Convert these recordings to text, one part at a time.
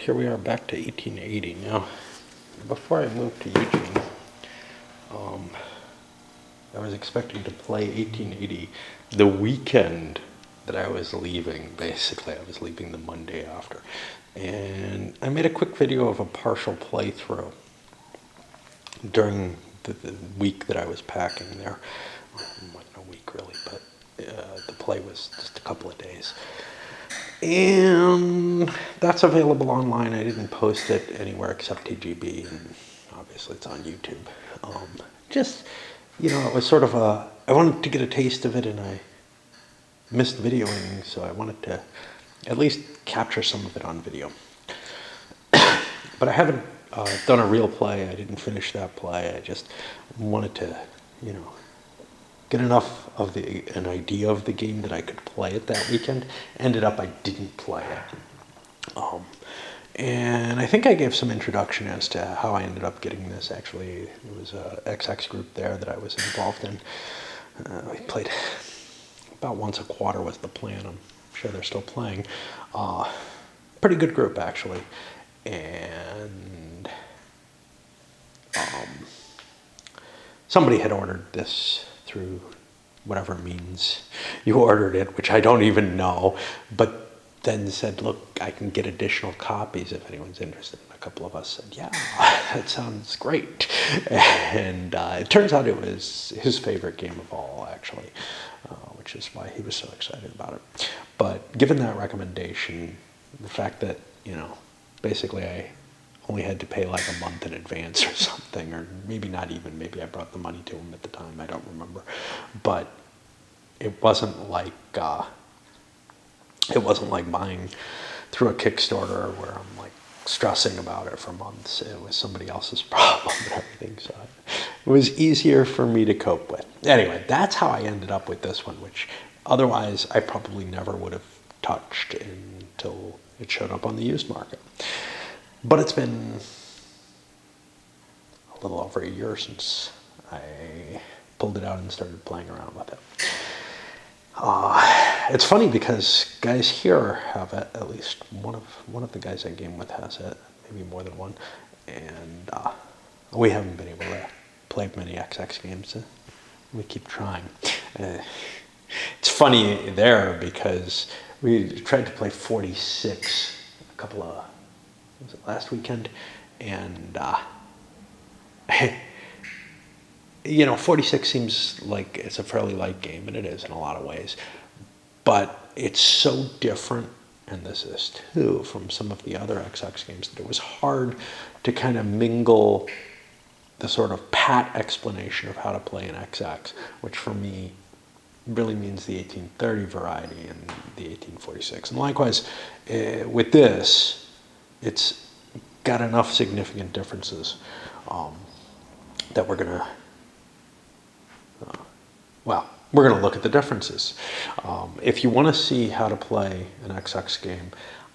Here we are back to 1880 now. Before I moved to Eugene, I was expecting to play 1880 the weekend that I was leaving. Basically, I was leaving the Monday after. And I made a quick video of a partial playthrough during the week that I was packing there. Wasn't a week really, but the play was just a couple of days. And that's available online. I didn't post it anywhere except TGB, and obviously it's on YouTube. It was sort of I wanted to get a taste of it, and I missed videoing, so I wanted to at least capture some of it on video. But I haven't done a real play. I didn't finish that play. I just wanted to, get enough of an idea of the game that I could play it that weekend. Ended up I didn't play it. And I think I gave some introduction as to how I ended up getting this. Actually, it was a XX group there that I was involved in. We played about once a quarter was the plan. I'm sure they're still playing. Pretty good group, actually. And somebody had ordered this through whatever means you ordered it, which I don't even know, but then said, look, I can get additional copies if anyone's interested. And a couple of us said, yeah, that sounds great. And it turns out it was his favorite game of all, actually, which is why he was so excited about it. But given that recommendation, the fact that, basically I only had to pay like a month in advance or something, or maybe not even, maybe I brought the money to him at the time, I don't remember. But it wasn't like buying through a Kickstarter where I'm like stressing about it for months. It was somebody else's problem and everything, so it was easier for me to cope with. Anyway, that's how I ended up with this one, which otherwise I probably never would have touched until it showed up on the used market. But it's been a little over a year since I pulled it out and started playing around with it. It's funny because guys here have it. At least one of the guys I game with has it, maybe more than one, and we haven't been able to play many XX games. We keep trying. It's funny there because we tried to play 46 was it last weekend, and 46 seems like it's a fairly light game, and it is in a lot of ways, but it's so different, and this is too, from some of the other XX games, that it was hard to kind of mingle the sort of pat explanation of how to play an XX, which for me really means the 1830 variety and the 1846. And likewise, with this, it's got enough significant differences that we're going to look at the differences. If you want to see how to play an XX game,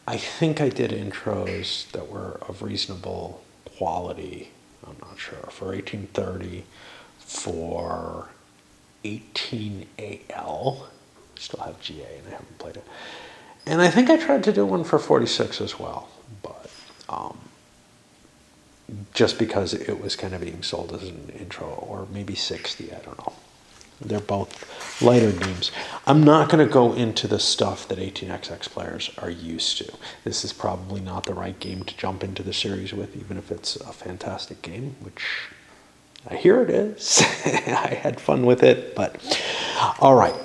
I think I did intros that were of reasonable quality. I'm not sure. For 1830, for 18AL, I still have GA and I haven't played it. And I think I tried to do one for 46 as well, but just because it was kind of being sold as an intro, or maybe 60, I don't know. They're both lighter games. I'm not going to go into the stuff that 18XX players are used to. This is probably not the right game to jump into the series with, even if it's a fantastic game, which I hear it is. I had fun with it, but all right.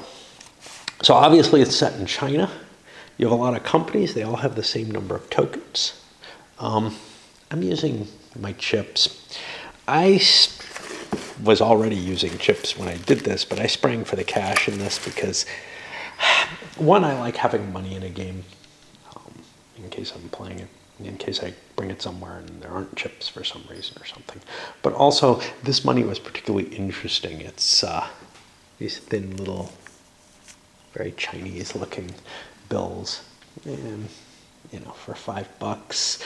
So obviously it's set in China. You have a lot of companies. They all have the same number of tokens. I'm using my chips. I was already using chips when I did this, but I sprang for the cash in this because, one, I like having money in a game in case I'm playing it, in case I bring it somewhere and there aren't chips for some reason or something. But also, this money was particularly interesting. It's these thin little, very Chinese-looking bills, and for $5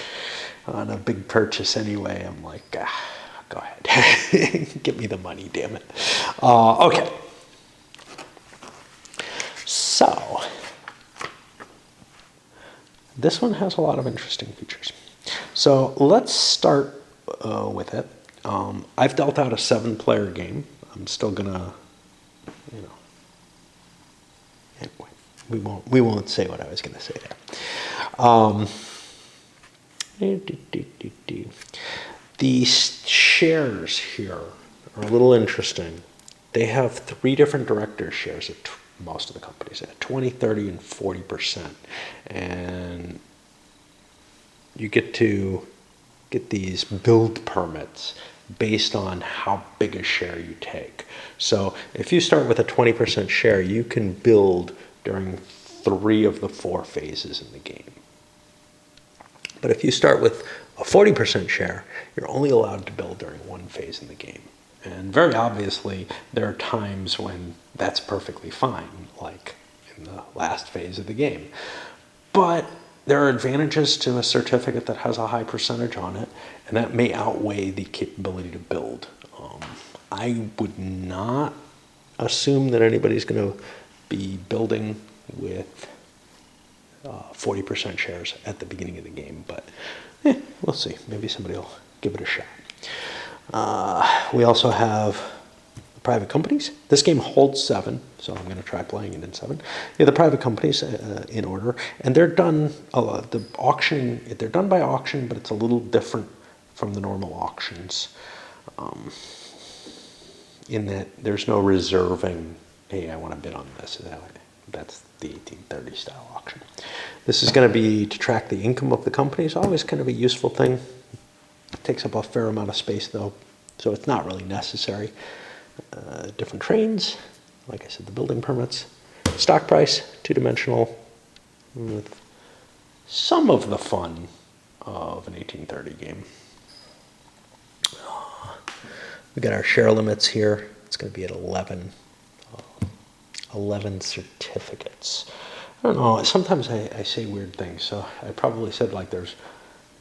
on a big purchase anyway, I'm like, go ahead, give me the money, damn it. Okay, so this one has a lot of interesting features. So let's start with it. I've dealt out a 7-player game. I'm still gonna, you know, anyway, we won't say what I was gonna say there. The shares here are a little interesting. They have 3 different director shares at most of the companies at 20, 30, and 40%. And you get to get these build permits based on how big a share you take. So if you start with a 20% share, you can build during 3 of the 4 phases in the game. But if you start with a 40% share, you're only allowed to build during 1 phase in the game. And very obviously, there are times when that's perfectly fine, like in the last phase of the game. But there are advantages to a certificate that has a high percentage on it, and that may outweigh the capability to build. I would not assume that anybody's going to be building with 40% shares at the beginning of the game, but we'll see. Maybe somebody will give it a shot. We also have private companies. This game holds 7, so I'm going to try playing it in 7. Yeah, the private companies in order, and they're done. The auction, they're done by auction, but it's a little different from the normal auctions, in that there's no reserving. Hey, I want to bid on this. That's the 1830 style auction. This is going to be to track the income of the company. It's always kind of a useful thing. It takes up a fair amount of space though, so it's not really necessary. Different trains, like I said, the building permits, stock price, 2-dimensional, with some of the fun of an 1830 game. We got our share limits here. It's going to be at 11 certificates. I don't know, sometimes I say weird things, so I probably said like there's,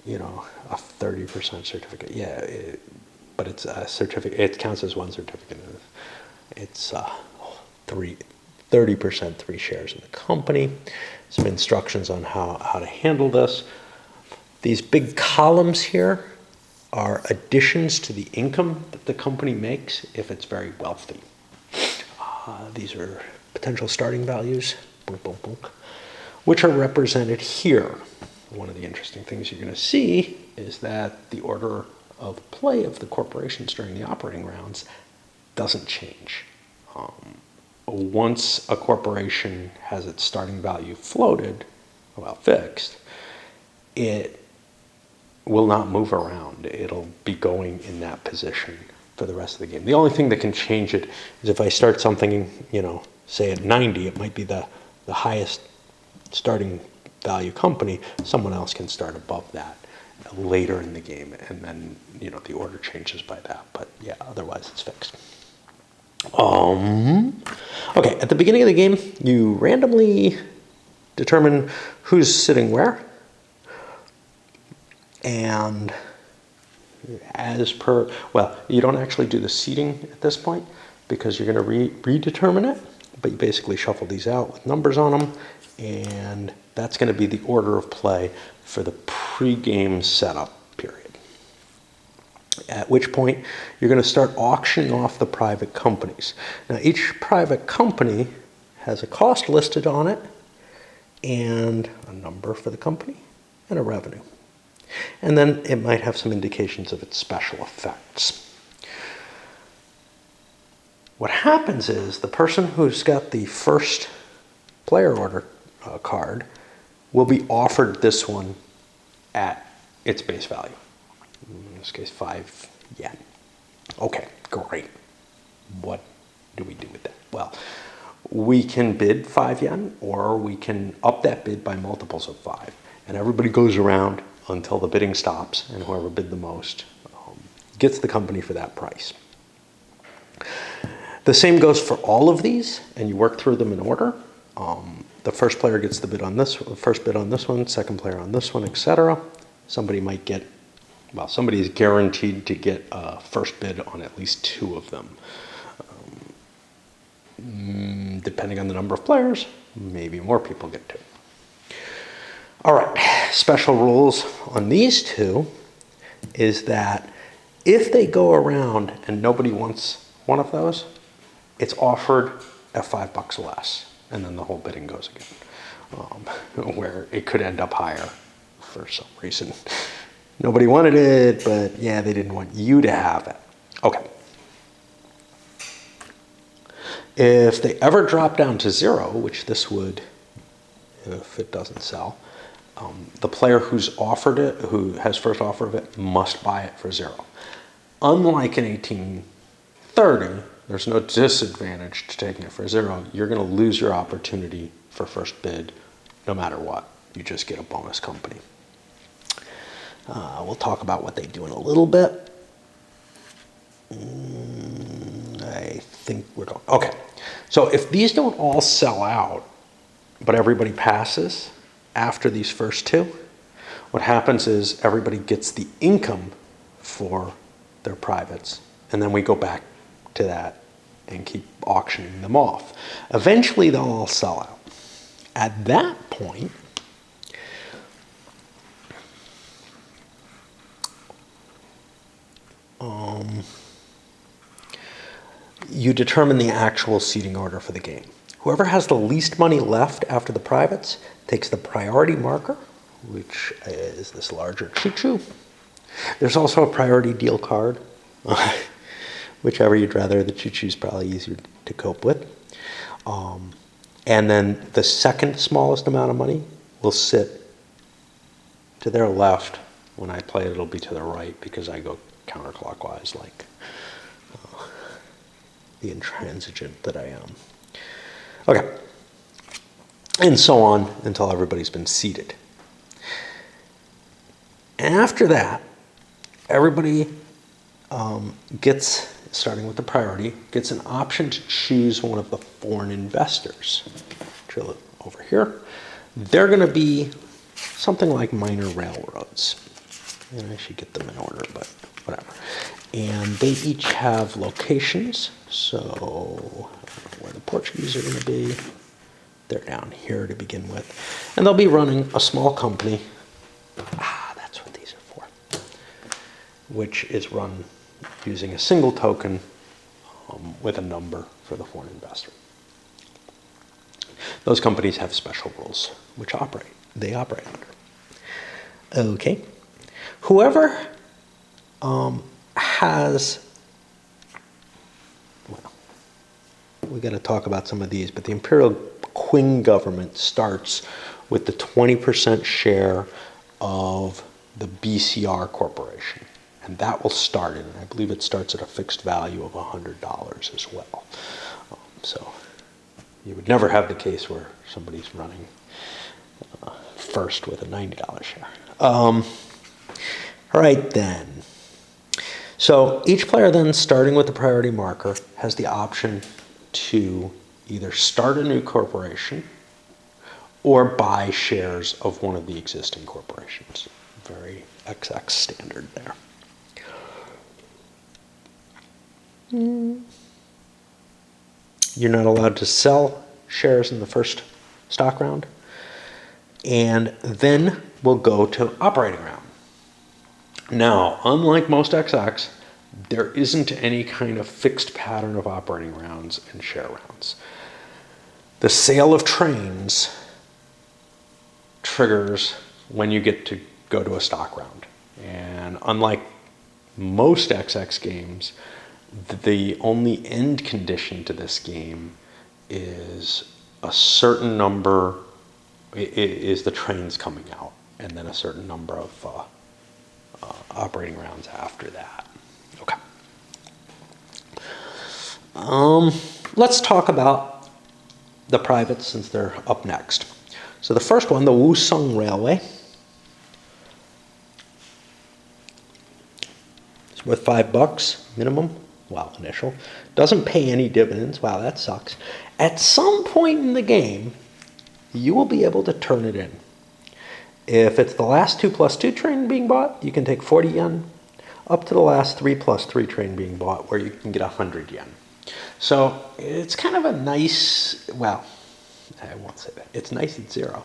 you know, a 30% certificate. Yeah, but it's a certificate. It counts as 1 certificate. It's 30%, 3 shares of the company. Some instructions on how to handle this. These big columns here are additions to the income that the company makes if it's very wealthy. These are potential starting values, which are represented here. One of the interesting things you're going to see is that the order of play of the corporations during the operating rounds doesn't change. Once a corporation has its starting value floated, well, fixed, it will not move around. It'll be going in that position for the rest of the game. The only thing that can change it is if I start something, you know, say at 90, it might be the highest starting value company. Someone else can start above that later in the game, and then, you know, the order changes by that. But yeah, otherwise it's fixed. Okay, at the beginning of the game, you randomly determine who's sitting where, and as per, well, you don't actually do the seating at this point because you're going to redetermine it, but you basically shuffle these out with numbers on them, and that's going to be the order of play for the pre-game setup period. At which point you're going to start auctioning off the private companies. Now, each private company has a cost listed on it and a number for the company and a revenue. And then it might have some indications of its special effects. What happens is the person who's got the first player order card will be offered this one at its base value. In this case, 5 yen. Okay, great. What do we do with that? Well, we can bid 5 yen, or we can up that bid by multiples of 5. And everybody goes around until the bidding stops, and whoever bid the most gets the company for that price. The same goes for all of these, and you work through them in order. The first player gets the bid on this, first bid on this one, second player on this one, etc. Somebody might get, well, somebody is guaranteed to get a first bid on at least 2 of them. Depending on the number of players, maybe more people get 2. All right, special rules on these two is that if they go around and nobody wants one of those, it's offered at $5 less, and then the whole bidding goes again, where it could end up higher for some reason. Nobody wanted it, but yeah, they didn't want you to have it. Okay. If they ever drop down to 0, which this would, if it doesn't sell, the player who's offered it, who has first offer of it, must buy it for 0. Unlike in 1830, there's no disadvantage to taking it for 0. You're going to lose your opportunity for first bid no matter what. You just get a bonus company. We'll talk about what they do in a little bit. I think we're going. Okay. So if these don't all sell out, but everybody passes after these first two, what happens is everybody gets the income for their privates, and then we go back to that and keep auctioning them off. Eventually, they'll all sell out. At that point, you determine the actual seating order for the game. Whoever has the least money left after the privates takes the priority marker, which is this larger choo-choo. There's also a priority deal card, whichever you'd rather. The choo-choo's probably easier to cope with. And then the second smallest amount of money will sit to their left. When I play it, it'll be to the right because I go counterclockwise like the intransigent that I am. Okay. And so on until everybody's been seated. After that, everybody gets, starting with the priority, gets an option to choose one of the foreign investors. Drill it over here. They're going to be something like minor railroads. And I should get them in order, but whatever. And they each have locations. So where the Portuguese are going to be, they're down here to begin with. And they'll be running a small company. That's what these are for. Which is run using a single token with a number for the foreign investor. Those companies have special rules which they operate under. Okay. Whoever has, well, we got to talk about some of these, but the Imperial Qing government starts with the 20% share of the BCR Corporation. And that will start it. And I believe it starts at a fixed value of $100 as well. So you would never have the case where somebody's running first with a $90 share. All right then. So each player then, starting with the priority marker, has the option to either start a new corporation or buy shares of one of the existing corporations. Very XX standard there. You're not allowed to sell shares in the first stock round. And then we'll go to operating round. Now, unlike most XX, there isn't any kind of fixed pattern of operating rounds and share rounds. The sale of trains triggers when you get to go to a stock round. And unlike most XX games, the only end condition to this game is a certain number, is the trains coming out, and then a certain number of operating rounds after that. Okay. Let's talk about the privates since they're up next. So the first one, the Wusong Railway, it's worth $5 minimum. Wow, initial. Doesn't pay any dividends. Wow, that sucks. At some point in the game, you will be able to turn it in. If it's the last 2+2 train being bought, you can take 40 yen, up to the last 3+3 train being bought, where you can get 100 yen. So it's kind of a nice, well, I won't say that. It's nice at 0.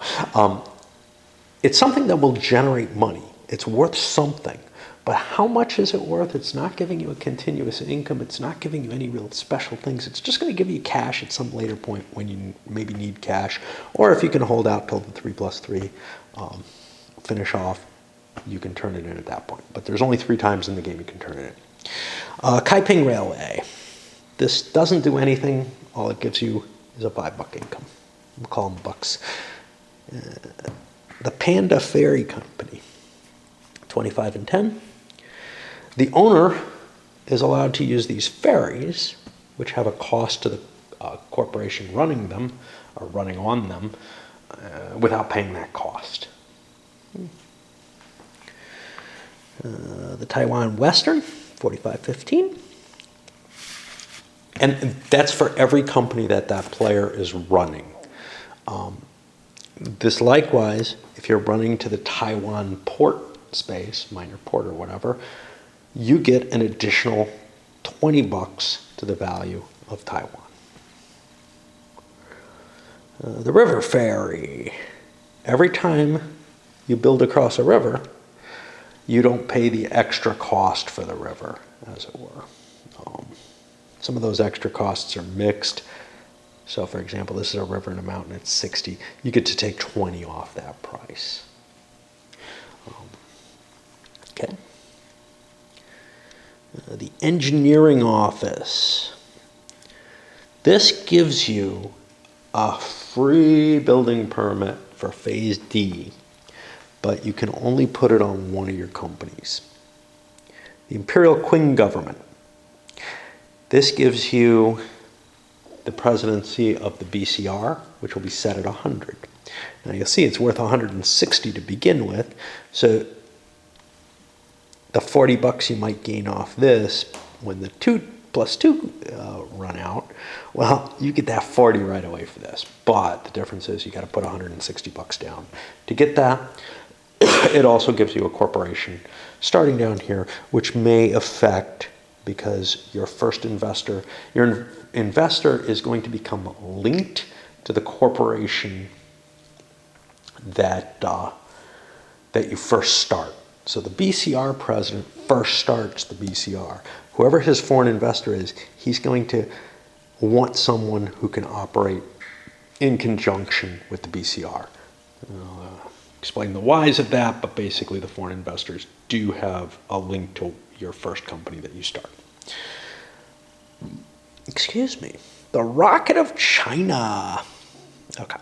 it's something that will generate money. It's worth something. But how much is it worth? It's not giving you a continuous income. It's not giving you any real special things. It's just going to give you cash at some later point when you maybe need cash. Or if you can hold out till the 3+3 finish off, you can turn it in at that point. But there's only 3 times in the game you can turn it in. Kaiping Railway. This doesn't do anything. All it gives you is a $5 income. We'll call them bucks. The Panda Ferry Company. 25 and 10. The owner is allowed to use these ferries, which have a cost to the corporation running them, or running on them, without paying that cost. The Taiwan Western, 45-15. And that's for every company that player is running. This likewise, if you're running to the Taiwan port space, minor port or whatever, you get an additional $20 to the value of Taiwan. The river ferry. Every time you build across a river, you don't pay the extra cost for the river, as it were. Some of those extra costs are mixed. So, for example, this is a river and a mountain, it's 60. You get to take 20 off that price. Okay. The engineering office. This gives you a free building permit for Phase D, but you can only put it on one of your companies. The Imperial Qing government. This gives you the presidency of the BCR, which will be set at 100. Now you'll see it's worth 160 to begin with, so the $40 you might gain off this when the 2+2 run out, well, you get that 40 right away for this. But the difference is you got to put $160 down to get that. It also gives you a corporation starting down here, which may affect, because your first investor, your investor is going to become linked to the corporation that you first start. So the BCR president first starts the BCR. Whoever his foreign investor is, he's going to want someone who can operate in conjunction with the BCR. I'll explain the whys of that, but basically the foreign investors do have a link to your first company that you start. Excuse me. The Rocket of China. Okay.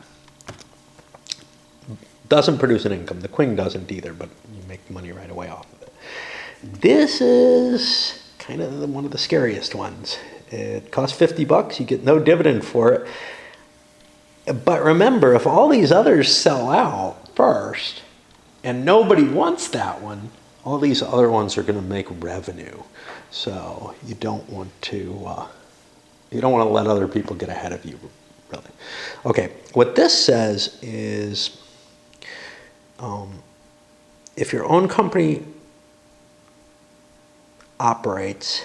Doesn't produce an income. The Qing doesn't either, but you make money right away off of it. This is kind of one of the scariest ones. It costs $50. You get no dividend for it. But remember, if all these others sell out first and nobody wants that one, all these other ones are going to make revenue. So you don't want to let other people get ahead of you, really. Okay, what this says is, if your own company operates,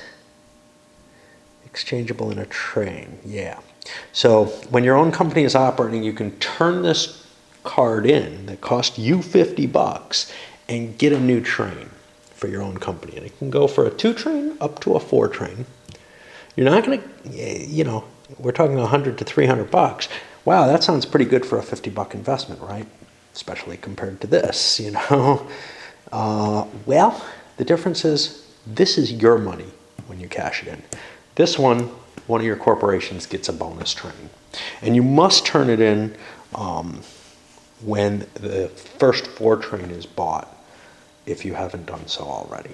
exchangeable in a train, yeah. So when your own company is operating, you can turn this card in that cost you $50 and get a new train for your own company. And it can go for a 2 train up to a 4 train. You're not going to, we're talking $100 to $300. Wow, that sounds pretty good for a $50 investment, right? Especially compared to this, well, the difference is this is your money when you cash it in. This one of your corporations gets a bonus train. And you must turn it in when the first 4 train is bought, if you haven't done so already.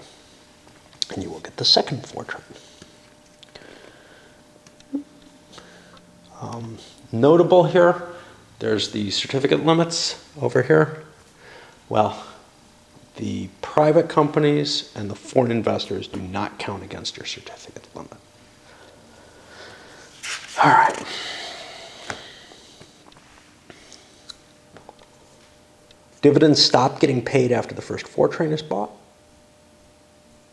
And you will get the second 4 train. Notable here, there's the certificate limits over here. Well, the private companies and the foreign investors do not count against your certificate limit. All right. Dividends stop getting paid after the first 4 train is bought.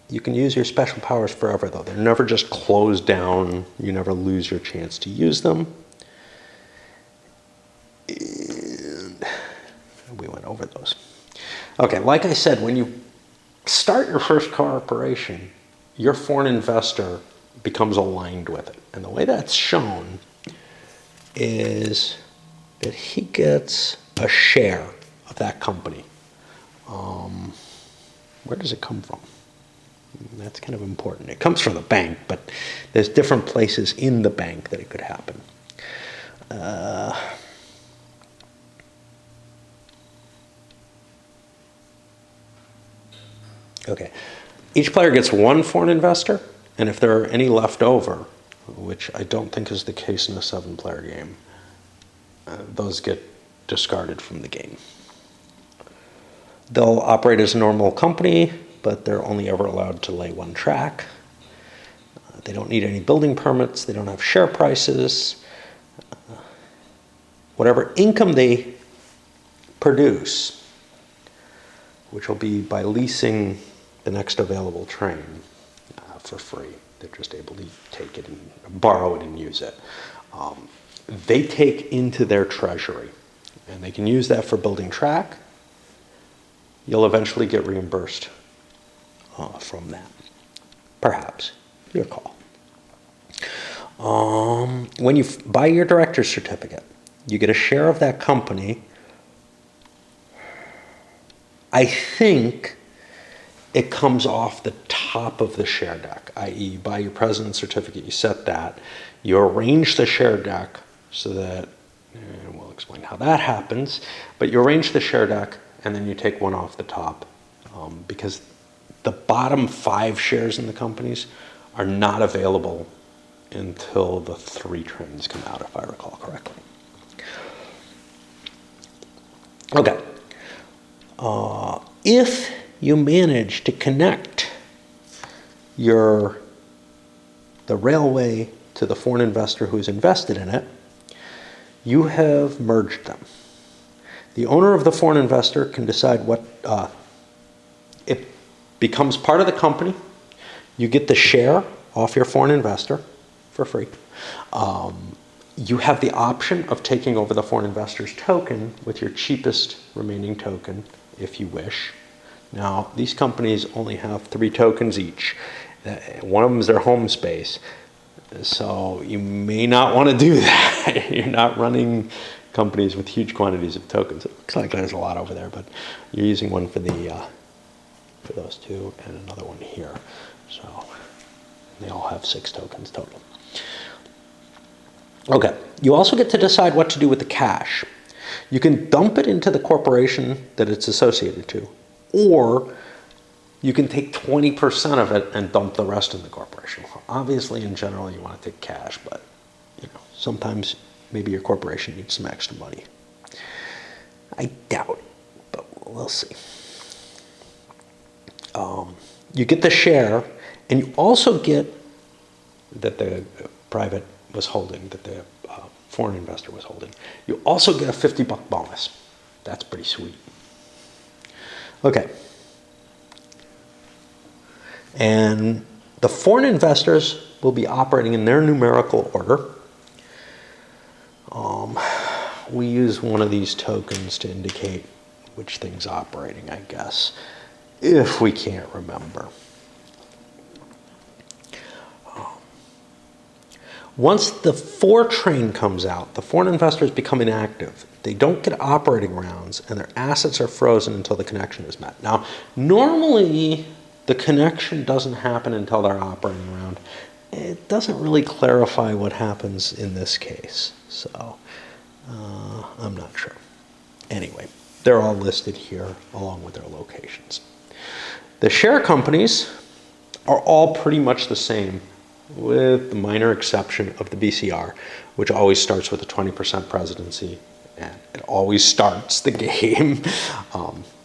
You can use your special powers forever, though. They're never just closed down. You never lose your chance to use them. And we went over those. Okay, like I said, when you start your first corporation, your foreign investor becomes aligned with it. And the way that's shown is that he gets a share of that company. Where does it come from? That's kind of important. It comes from the bank, but there's different places in the bank that it could happen. Okay. Each player gets one foreign investor, and if there are any left over, which I don't think is the case in a 7-player game, those get discarded from the game. They'll operate as a normal company, but they're only ever allowed to lay one track. They don't need any building permits. They don't have share prices. Whatever income they produce, which will be by leasing the next available train for free. They're just able to take it and borrow it and use it. They take into their treasury, and they can use that for building track. You'll eventually get reimbursed from that. Perhaps. Your call. When you buy your director's certificate, you get a share of that company. I think it comes off the top of the share deck, i.e. you buy your president's certificate, you set that, you arrange the share deck so that, and we'll explain how that happens, but you arrange the share deck and then you take one off the top because the bottom 5 shares in the companies are not available until the 3 trains come out, if I recall correctly. Okay. If you manage to connect the railway to the foreign investor who's invested in it, you have merged them. The owner of the foreign investor can decide what it becomes part of the company. You get the share off your foreign investor for free. You have the option of taking over the foreign investor's token with your cheapest remaining token if you wish. Now, these companies only have 3 tokens each. One of them is their home space. So you may not want to do that. You're not running companies with huge quantities of tokens. It looks like there's a lot over there, but you're using one for for those 2 and another one here. So they all have 6 tokens total. Okay, you also get to decide what to do with the cash. You can dump it into the corporation that it's associated to, or you can take 20% of it and dump the rest in the corporation. Obviously, in general, you want to take cash, but sometimes maybe your corporation needs some extra money. I doubt it, but we'll see. You get the share, and you also get that the private was holding, that the foreign investor was holding. You also get a $50 bonus. That's pretty sweet. Okay. And the foreign investors will be operating in their numerical order. We use one of these tokens to indicate which thing's operating, I guess, if we can't remember. Once the 4 train comes out, the foreign investors become inactive. They don't get operating rounds, and their assets are frozen until the connection is met. Now, normally, the connection doesn't happen until their operating round. It doesn't really clarify what happens in this case, so I'm not sure. Anyway, they're all listed here along with their locations. The share companies are all pretty much the same, with the minor exception of the BCR, which always starts with a 20% presidency, and it always starts the game.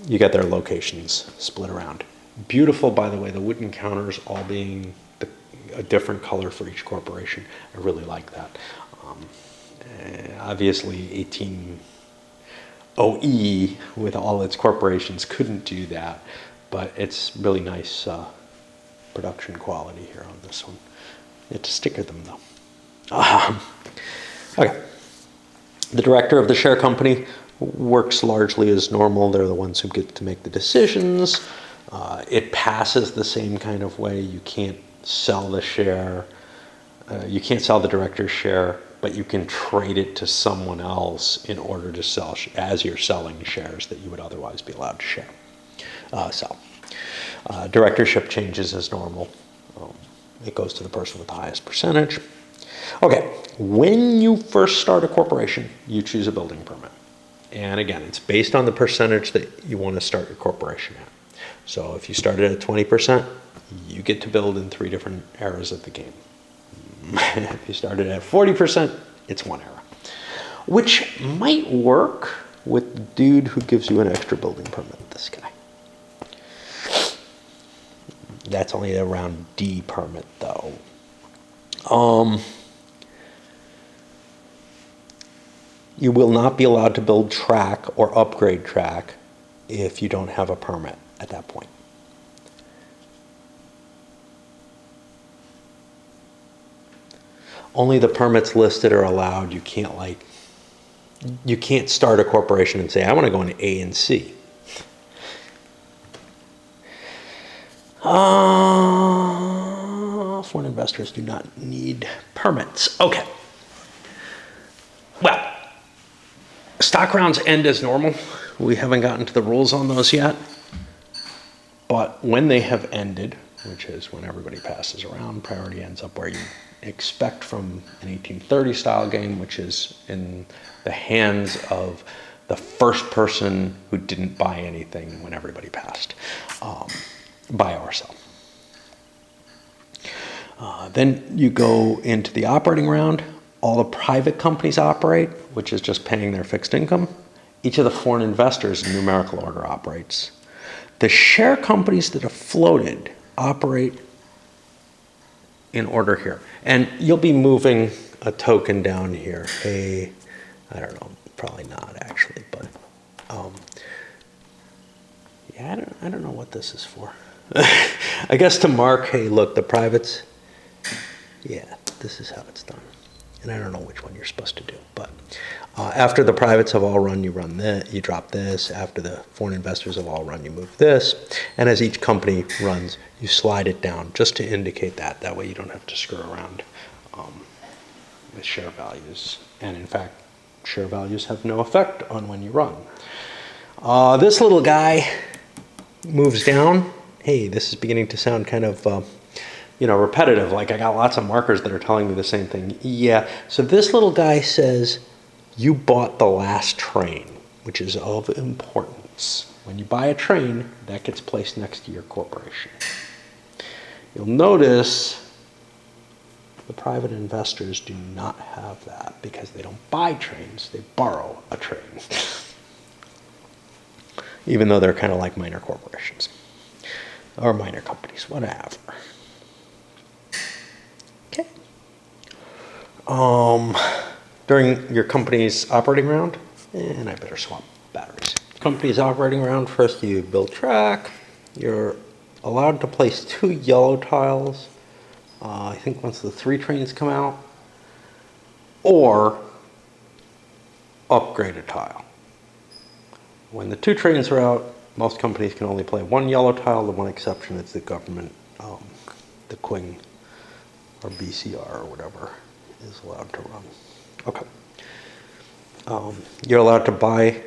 You get their locations split around. Beautiful, by the way, the wooden counters all being a different color for each corporation. I really like that. Obviously, 18OE with all its corporations couldn't do that, but it's really nice production quality here on this one. You have to sticker them, though. Okay. The director of the share company works largely as normal. They're the ones who get to make the decisions. It passes the same kind of way. You can't sell the share. You can't sell the director's share, but you can trade it to someone else in order to sell as you're selling shares that you would otherwise be allowed to sell. Directorship changes as normal. It goes to the person with the highest percentage. Okay, when you first start a corporation, you choose a building permit. And again, it's based on the percentage that you want to start your corporation at. So if you started at 20%, you get to build in 3 different eras of the game. If you started at 40%, it's 1 era. Which might work with the dude who gives you an extra building permit, this guy. That's only a round D permit, though. You will not be allowed to build track or upgrade track if you don't have a permit at that point. Only the permits listed are allowed. You can't start a corporation and say, I want to go into A and C. Foreign investors do not need permits. Okay. Well, stock rounds end as normal. We haven't gotten to the rules on those yet. But when they have ended, which is when everybody passes around, priority ends up where you expect from an 1830 style game, which is in the hands of the first person who didn't buy anything when everybody passed. Buy or sell. Then you go into the operating round. All the private companies operate, which is just paying their fixed income. Each of the foreign investors in numerical order operates. The share companies that have floated operate in order here. And you'll be moving a token down here. I don't know, probably not actually, but yeah, I don't know what this is for. I guess to mark, hey, look, the privates, yeah, this is how it's done. And I don't know which one you're supposed to do, but after the privates have all run, you run this, you drop this. After the foreign investors have all run, you move this. And as each company runs, you slide it down just to indicate that. That way you don't have to screw around with share values. And in fact, share values have no effect on when you run. This little guy moves down. Hey, this is beginning to sound kind of repetitive, like I got lots of markers that are telling me the same thing. Yeah, so this little guy says, you bought the last train, which is of importance. When you buy a train, that gets placed next to your corporation. You'll notice the private investors do not have that because they don't buy trains, they borrow a train. Even though they're kind of like minor corporations or minor companies, whatever. During your company's operating round, and I better swap batteries. Company's operating round, first you build track. You're allowed to place 2 yellow tiles, I think once the 3 trains come out, or upgrade a tile. When the 2 trains are out, most companies can only play 1 yellow tile. The one exception is the government, the Queen or BCR or whatever is allowed to run. Okay. You're allowed to buy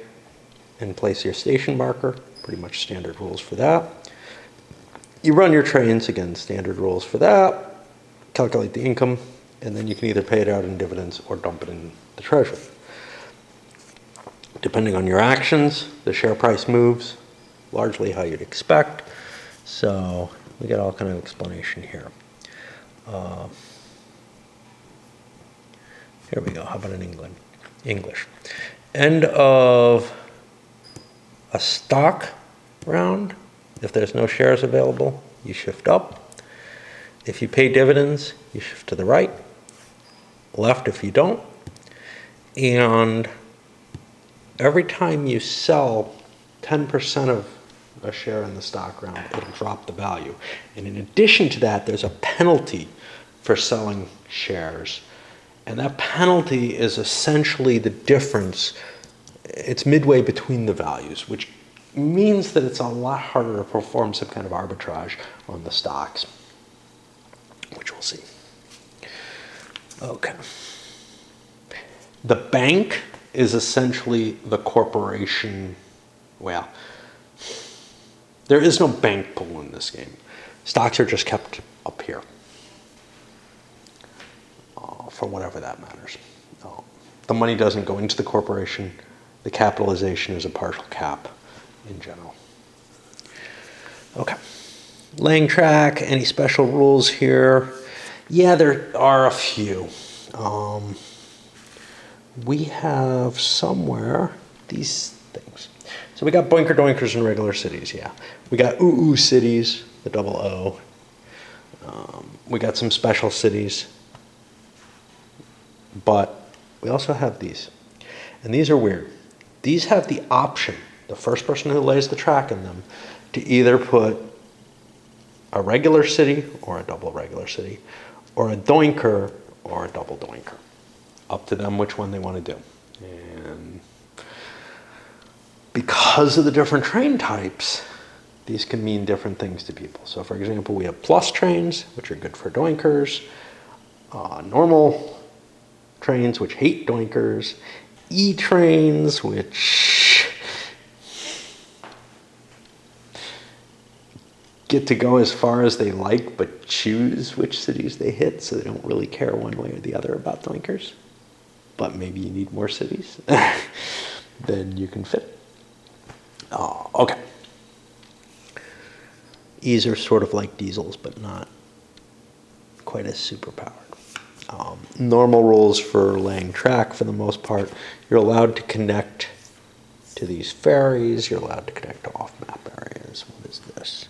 and place your station marker, pretty much standard rules for that. You run your trains, again, standard rules for that. Calculate the income, and then you can either pay it out in dividends or dump it in the treasury. Depending on your actions, the share price moves, largely how you'd expect. So we got all kind of explanation here. Here we go. How about in English? End of a stock round. If there's no shares available, you shift up. If you pay dividends, you shift to the right. Left if you don't. And every time you sell 10% of a share in the stock round, it'll drop the value. And in addition to that, there's a penalty for selling shares. And that penalty is essentially the difference. it's midway between the values, which means that it's a lot harder to perform some kind of arbitrage on the stocks, which we'll see. Okay. The bank is essentially the corporation. Well, there is no bank pool in this game. Stocks are just kept up here for whatever that matters. The money doesn't go into the corporation. The capitalization is a partial cap in general. Okay. Laying track, any special rules here? Yeah, there are a few. We have somewhere these things. So we got boinker doinkers and regular cities, yeah. We got ooh cities, the double O. We got some special cities. But we also have these. And these are weird. These have the option, the first person who lays the track in them, to either put a regular city or a double regular city, or a doinker or a double doinker. Up to them which one they want to do. And because of the different train types, these can mean different things to people. So for example, we have plus trains, which are good for doinkers, normal trains, which hate doinkers, E-trains, which get to go as far as they like, but choose which cities they hit, so they don't really care one way or the other about doinkers. But maybe you need more cities than you can fit. Okay. E's are sort of like diesels, but not quite as superpowered. Normal rules for laying track, for the most part, you're allowed to connect to these ferries. You're allowed to connect to off-map areas. What is this?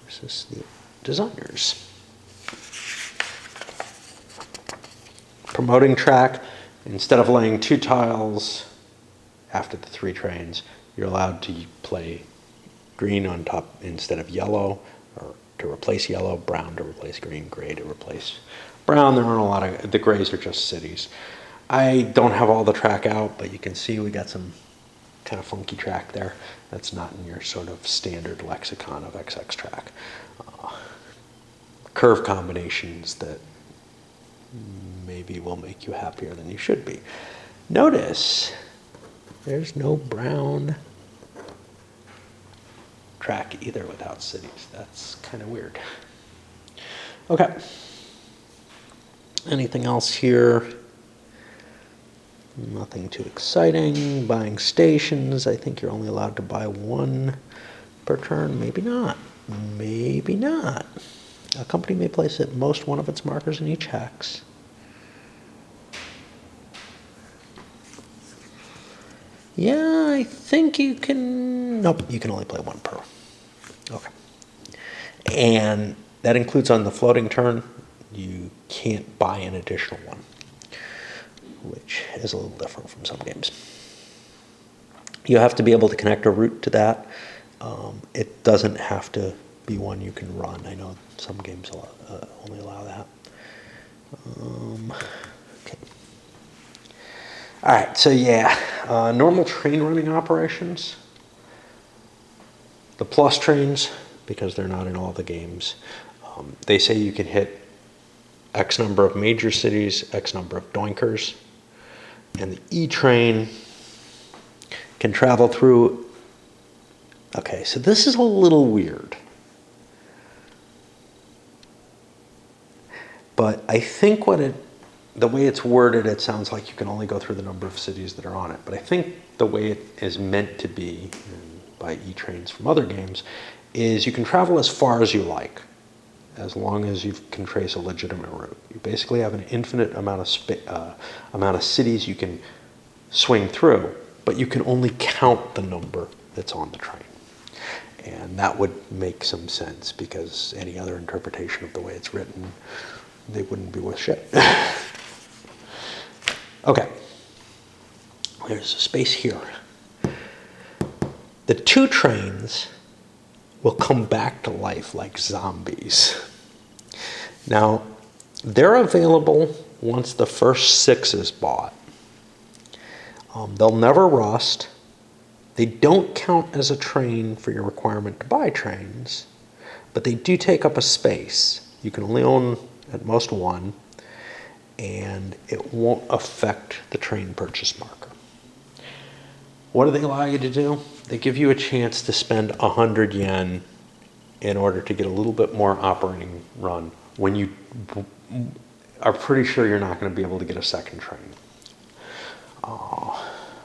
This is the designers. Promoting track, instead of laying 2 tiles after the 3 trains, you're allowed to play green on top instead of yellow, or to replace yellow, brown to replace green, gray to replace brown. There aren't a lot of, the grays are just cities. I don't have all the track out, but you can see we got some kind of funky track there. That's not in your sort of standard lexicon of XX track. Curve combinations that maybe will make you happier than you should be. Notice there's no brown track either without cities. That's kind of weird. Okay. Anything else here? Nothing too exciting. Buying stations. I think you're only allowed to buy 1 per turn. Maybe not. Maybe not. A company may place at most one of its markers in each hex. Yeah, I think you can... Nope, you can only play 1 per. Okay. And that includes on the floating turn, you can't buy an additional one, which is a little different from some games. You have to be able to connect a route to that. It doesn't have to be one you can run. I know some games only allow that. Okay. All right, so yeah, normal train running operations. The plus trains, because they're not in all the games, they say you can hit X number of major cities, X number of doinkers, and the E train can travel through. Okay, so this is a little weird. But I think the way it's worded, it sounds like you can only go through the number of cities that are on it. But I think the way it is meant to be, by E-trains from other games, is you can travel as far as you like, as long as you can trace a legitimate route. You basically have an infinite amount of cities you can swing through, but you can only count the number that's on the train. And that would make some sense, because any other interpretation of the way it's written, they wouldn't be worth shit. Okay. There's a space here. The 2 trains will come back to life like zombies. Now, they're available once the first 6 is bought. They'll never rust. They don't count as a train for your requirement to buy trains, but they do take up a space. You can only own at most one, and it won't affect the train purchase marker. What do they allow you to do? They give you a chance to spend 100 yen in order to get a little bit more operating run when you are pretty sure you're not going to be able to get a second train.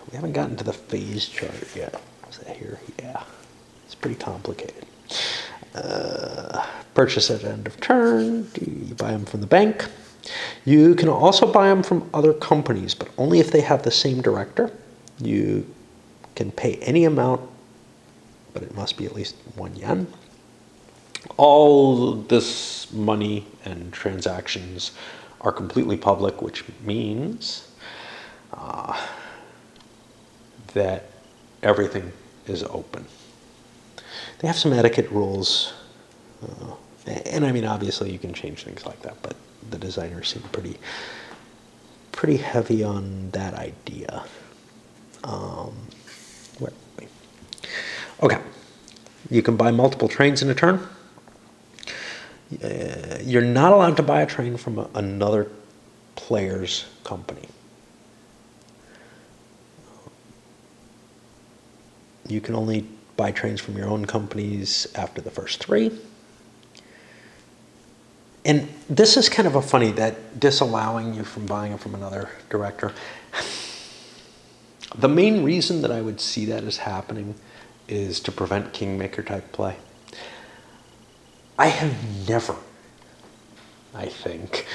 We haven't gotten to the phase chart yet. Is that here? Yeah. It's pretty complicated. Purchase at end of turn. You buy them from the bank. You can also buy them from other companies, but only if they have the same director. You can pay any amount, but it must be at least 1 yen. All this money and transactions are completely public, which means that everything is open. They have some etiquette rules, and I mean, obviously you can change things like that, but the designers seem pretty heavy on that idea. Where are we? Okay, you can buy multiple trains in a turn. You're not allowed to buy a train from another player's company. You can only buy trains from your own companies after the first 3. And this is kind of a funny, that disallowing you from buying it from another director. The main reason that I would see that as happening is to prevent kingmaker type play. I have never, I think,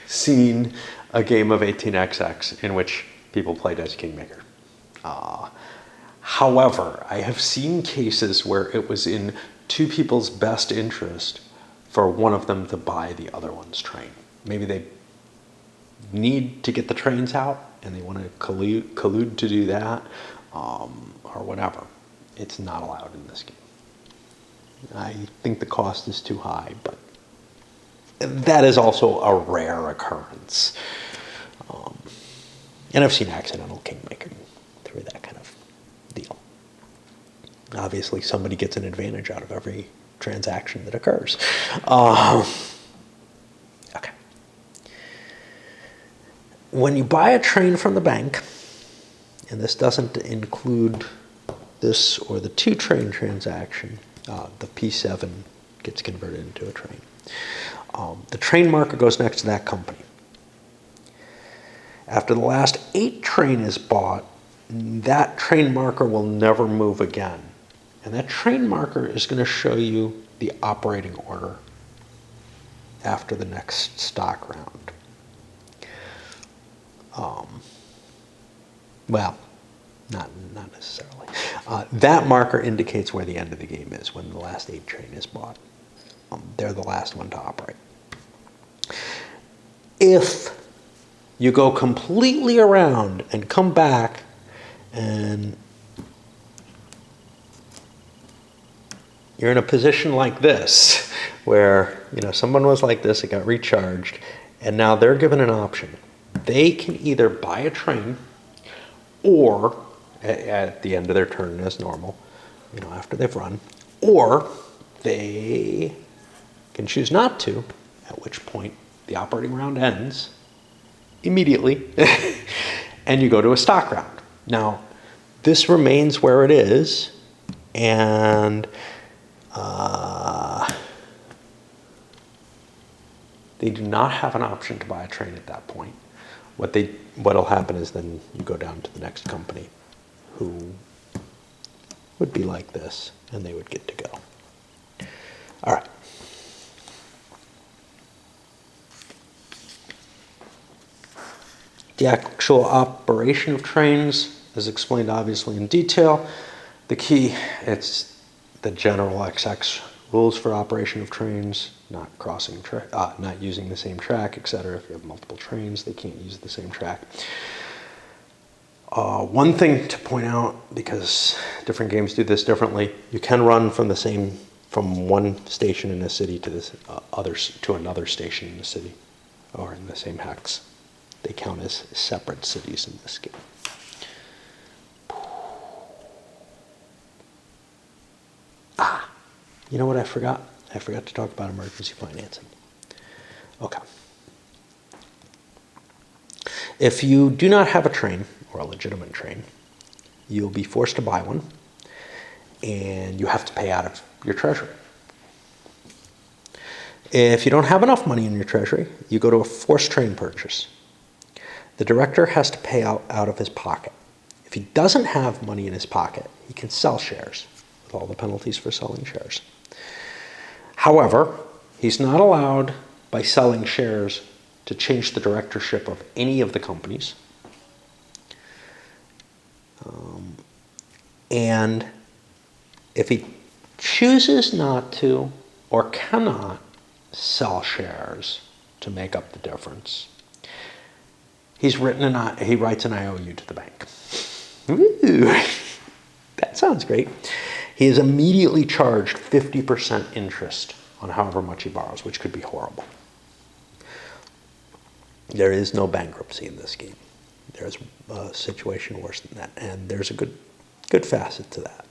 seen a game of 18xx in which people played as kingmaker. However, I have seen cases where it was in two people's best interest for one of them to buy the other one's train. Maybe they need to get the trains out and they want to collude to do that, or whatever. It's not allowed in this game. I think the cost is too high, but that is also a rare occurrence. And I've seen accidental kingmaker through that kind of deal. Obviously, somebody gets an advantage out of every transaction that occurs. Okay. When you buy a train from the bank, and this doesn't include this or the 2-train transaction, the P7 gets converted into a train. The train marker goes next to that company. After the last 8 train is bought, that train marker will never move again. And that train marker is going to show you the operating order after the next stock round. Well, not necessarily. That marker indicates where the end of the game is when the last 8 train is bought. They're the last one to operate. If you go completely around and come back and you're in a position like this where, someone was like this, it got recharged, and now they're given an option. They can either buy a train or at the end of their turn as normal, after they've run, or they can choose not to, at which point the operating round ends immediately and you go to a stock round. Now, this remains where it is, and they do not have an option to buy a train at that point. What'll happen is then you go down to the next company who would be like this, and they would get to go. All right. The actual operation of trains is explained obviously in detail. The key, it's the general XX rules for operation of trains, not not using the same track, etc. If you have multiple trains, they can't use the same track. One thing to point out, because different games do this differently, you can run from one station in a city to to another station in the city, or in the same hex. They count as separate cities in this game. You know what I forgot? I forgot to talk about emergency financing. Okay. If you do not have a train, or a legitimate train, you'll be forced to buy one, and you have to pay out of your treasury. If you don't have enough money in your treasury, you go to a forced train purchase. The director has to pay out of his pocket. If he doesn't have money in his pocket, he can sell shares, with all the penalties for selling shares. However, he's not allowed, by selling shares, to change the directorship of any of the companies. And if he chooses not to or cannot sell shares to make up the difference, he writes an IOU to the bank. Ooh, that sounds great. He is immediately charged 50% interest on however much he borrows, which could be horrible. There is no bankruptcy in this game. There's a situation worse than that, and there's a good facet to that.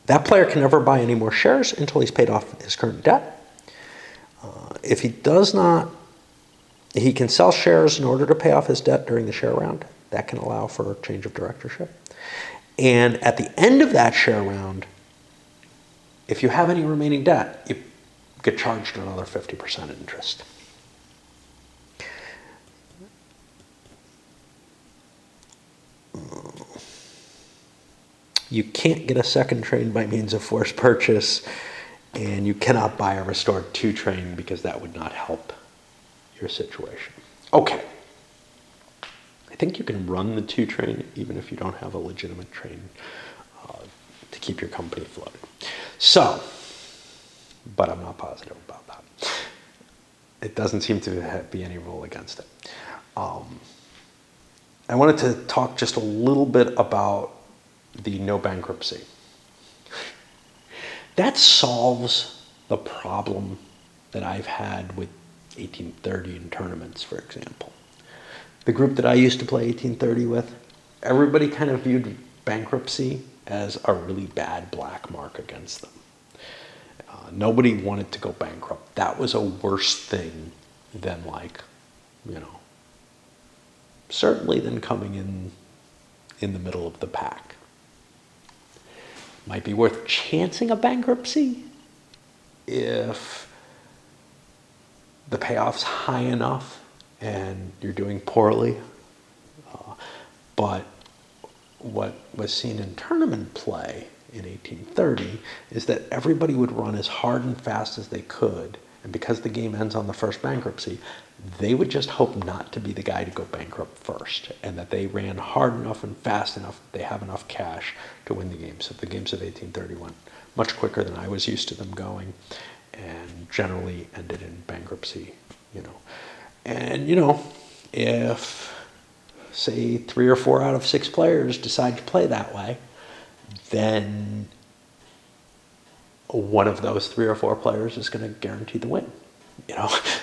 That player can never buy any more shares until he's paid off his current debt. If he does not, he can sell shares in order to pay off his debt during the share round. That can allow for a change of directorship. And at the end of that share round, if you have any remaining debt, you get charged another 50% interest. You can't get a second train by means of forced purchase, and you cannot buy a restored 2 train because that would not help your situation. Okay. I think you can run the 2 train even if you don't have a legitimate train to keep your company floated. So, but I'm not positive about that. It doesn't seem to be any rule against it. I wanted to talk just a little bit about the no bankruptcy. That solves the problem that I've had with 1830 in tournaments, for example. The group that I used to play 1830 with, everybody kind of viewed bankruptcy as a really bad black mark against them. Nobody wanted to go bankrupt. That was a worse thing than, like, certainly than coming in the middle of the pack. Might be worth chancing a bankruptcy if the payoff's high enough and you're doing poorly. But what was seen in tournament play in 1830 is that everybody would run as hard and fast as they could, and because the game ends on the first bankruptcy, they would just hope not to be the guy to go bankrupt first, and that they ran hard enough and fast enough, they have enough cash to win the game. So the games of 1830 went much quicker than I was used to them going, and generally ended in bankruptcy, And, if, say, 3 or 4 out of 6 players decide to play that way, then one of those 3 or 4 players is going to guarantee the win.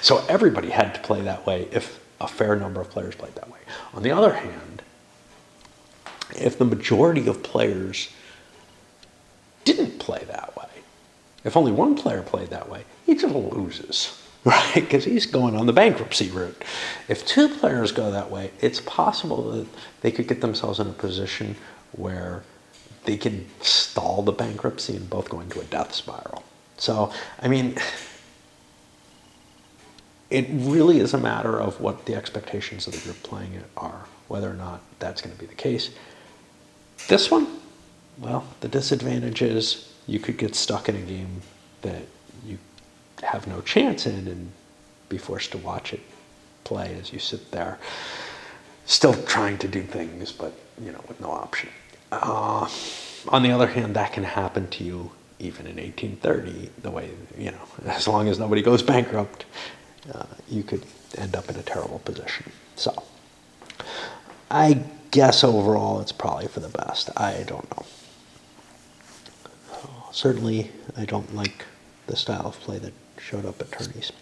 So everybody had to play that way if a fair number of players played that way. On the other hand, if the majority of players didn't play that way, if only one player played that way, he just loses, right? Because he's going on the bankruptcy route. If 2 players go that way, it's possible that they could get themselves in a position where they can stall the bankruptcy and both go into a death spiral. So, it really is a matter of what the expectations of the group playing it are, whether or not that's going to be the case. This one, well, the disadvantage is you could get stuck in a game that you have no chance in and be forced to watch it play as you sit there, still trying to do things, but, with no option. On the other hand, that can happen to you even in 1830, the way, as long as nobody goes bankrupt, you could end up in a terrible position. So, I guess overall it's probably for the best. I don't know. Certainly, I don't like the style of play that showed up at tourneys.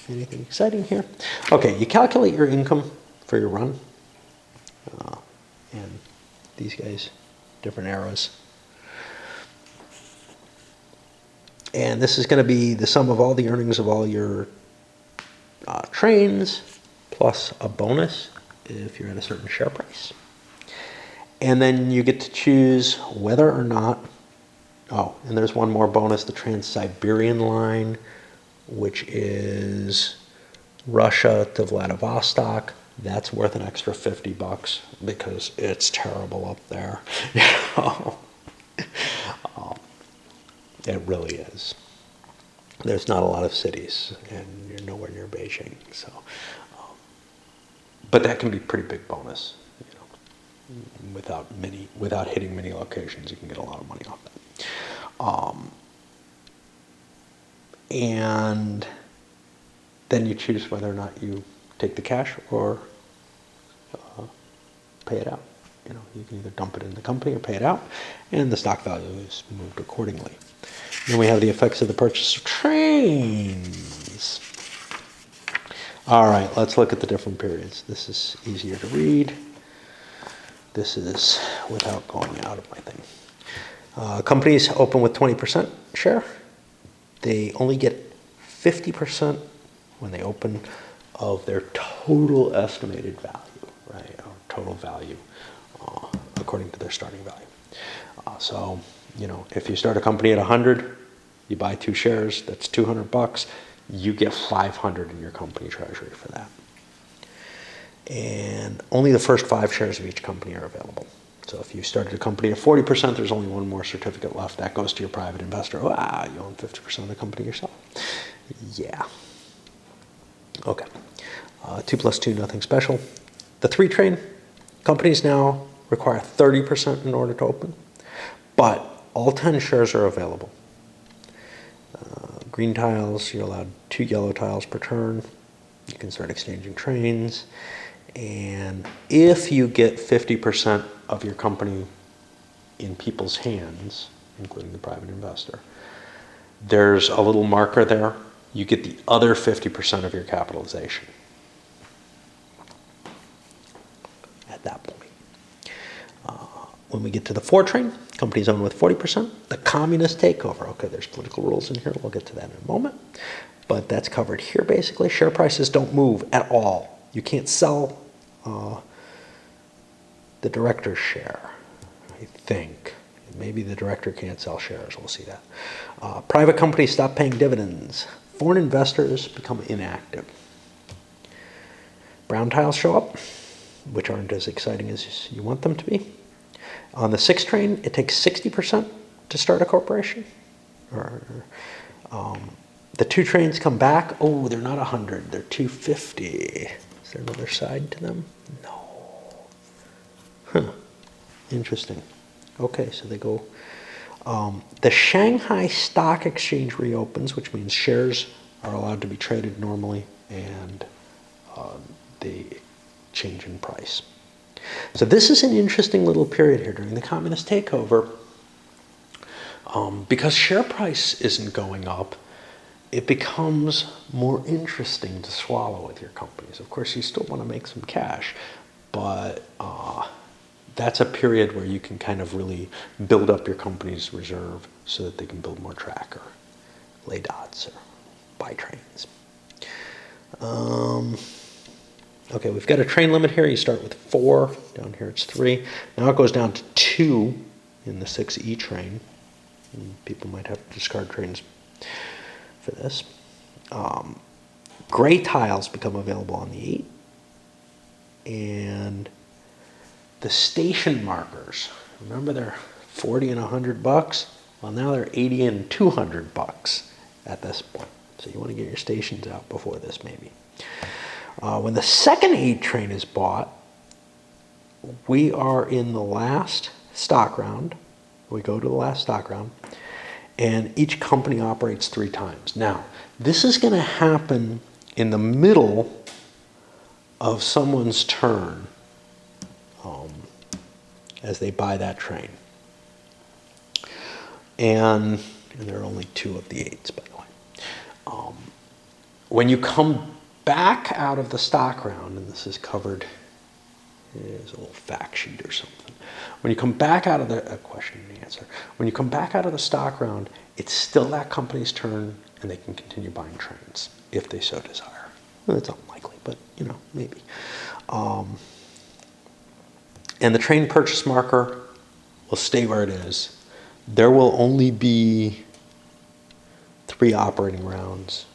Anything exciting here? Okay, you calculate your income for your run, and these guys, different eras. And this is going to be the sum of all the earnings of all your trains, plus a bonus if you're at a certain share price. And then you get to choose whether or not, oh, and there's one more bonus, the Trans-Siberian line, which is Russia to Vladivostok. That's worth an extra $50 because it's terrible up there. It really is. There's not a lot of cities, and you're nowhere near Beijing. So, but that can be a pretty big bonus. Without hitting many locations, you can get a lot of money off that. And then you choose whether or not you take the cash or pay it out. You can either dump it in the company or pay it out, and the stock value is moved accordingly. Then we have the effects of the purchase of trains. All right, let's look at the different periods. This is easier to read. This is without going out of my thing. Companies open with 20% share. They only get 50% when they open of their total estimated value, right? Or total value according to their starting value. So, if you start a company at 100, you buy 2 shares, that's $200. You get 500 in your company treasury for that. And only the first 5 shares of each company are available. So if you started a company at 40%, there's only one more certificate left. That goes to your private investor. Wow, you own 50% of the company yourself. Yeah. Okay. 2 plus 2, nothing special. The 3 train companies now require 30% in order to open, but all 10 shares are available. Green tiles, you're allowed 2 yellow tiles per turn. You can start exchanging trains. And if you get 50% of your company in people's hands, including the private investor, there's a little marker there. You get the other 50% of your capitalization at that point. When we get to the 4 train, companies owned with 40%, the communist takeover. Okay, there's political rules in here. We'll get to that in a moment. But that's covered here, basically. Share prices don't move at all. You can't sell the director's share, I think. Maybe the director can't sell shares. We'll see that. Private companies stop paying dividends. Foreign investors become inactive. Brown tiles show up, which aren't as exciting as you want them to be. On the 6 train, it takes 60% to start a corporation. The 2 trains come back. Oh, they're not 100. They're 250. Is there another side to them? No. Huh. Interesting. Okay, so they go. The Shanghai Stock Exchange reopens, which means shares are allowed to be traded normally, and they change in price. So this is an interesting little period here during the communist takeover. Because share price isn't going up, it becomes more interesting to swallow with your companies. Of course, you still want to make some cash, but that's a period where you can kind of really build up your company's reserve so that they can build more track or lay dots or buy trains. Okay, we've got a train limit here. You start with 4. Down here it's 3. Now it goes down to 2 in the 6E train. And people might have to discard trains for this. Gray tiles become available on the 8. And the station markers, remember they're 40 and $100? Well, now they're 80 and $200 at this point. So you want to get your stations out before this, maybe. When the second 8 train is bought, we are in the last stock round. We go to the last stock round, and each company operates 3 times. Now, this is going to happen in the middle of someone's turn as they buy that train. And there are only 2 of the 8s, by the way. When you come back out of the stock round, and this is covered Here's a little fact sheet or something. When you come back out of the question and answer, when you come back out of the stock round, it's still that company's turn, and they can continue buying trains if they so desire. Well, it's unlikely, but maybe. And the train purchase marker will stay where it is. There will only be 3 operating rounds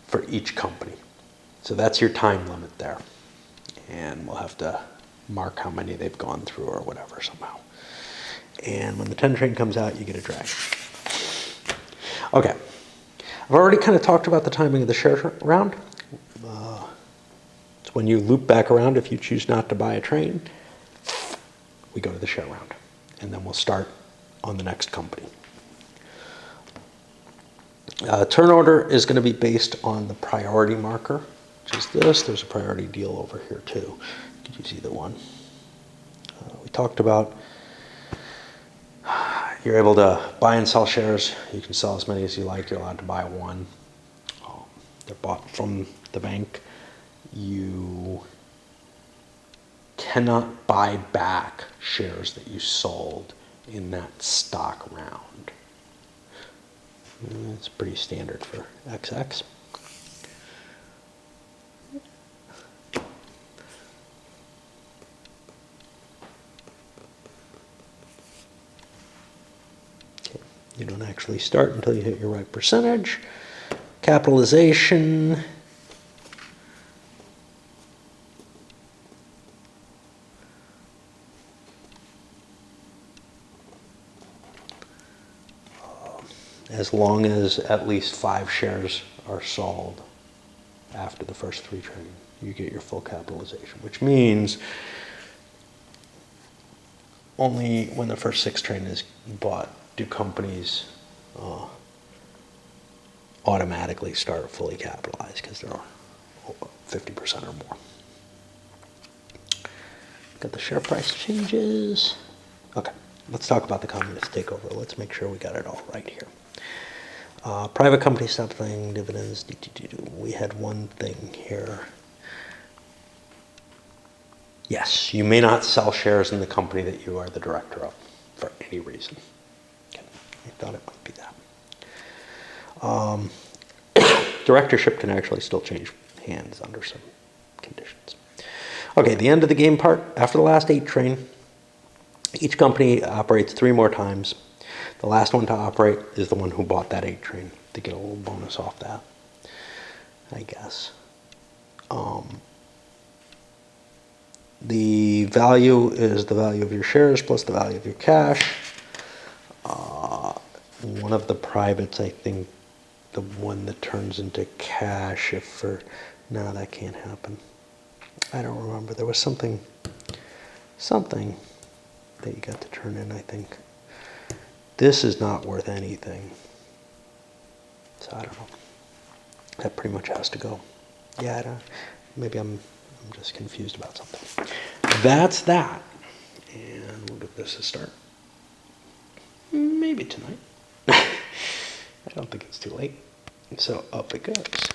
for each company. So that's your time limit there. And we'll have to mark how many they've gone through or whatever somehow. And when the 10 train comes out, you get a drag. Okay. I've already kind of talked about the timing of the share round. It's when you loop back around. If you choose not to buy a train, we go to the share round. And then we'll start on the next company. Turn order is going to be based on the priority marker, which is this. There's a priority deal over here too. You can use either one. We talked about you're able to buy and sell shares. You can sell as many as you like. You're allowed to buy one. They're bought from the bank. You cannot buy back shares that you sold in that stock round. It's pretty standard for XX. Okay. You don't actually start until you hit your right percentage. Capitalization. As long as at least 5 shares are sold after the first 3 trading, you get your full capitalization, which means only when the first 6 trading is bought do companies automatically start fully capitalized because they're 50% or more. Got the share price changes. Okay, let's talk about the communist takeover. Let's make sure we got it all right here. Private company stopped paying dividends. We had one thing here. Yes, you may not sell shares in the company that you are the director of for any reason. Okay. I thought it might be that. Directorship can actually still change hands under some conditions. Okay, the end of the game part. After the last 8 train, each company operates 3 more times. The last one to operate is the one who bought that 8 train to get a little bonus off that, I guess. The value is the value of your shares plus the value of your cash. One of the privates, I think, the one that turns into cash, no, that can't happen. I don't remember. There was something that you got to turn in, I think. This is not worth anything. So I don't know. That pretty much has to go. Yeah, maybe I'm just confused about something. That's that. And we'll give this a start. Maybe tonight. I don't think it's too late. So up it goes.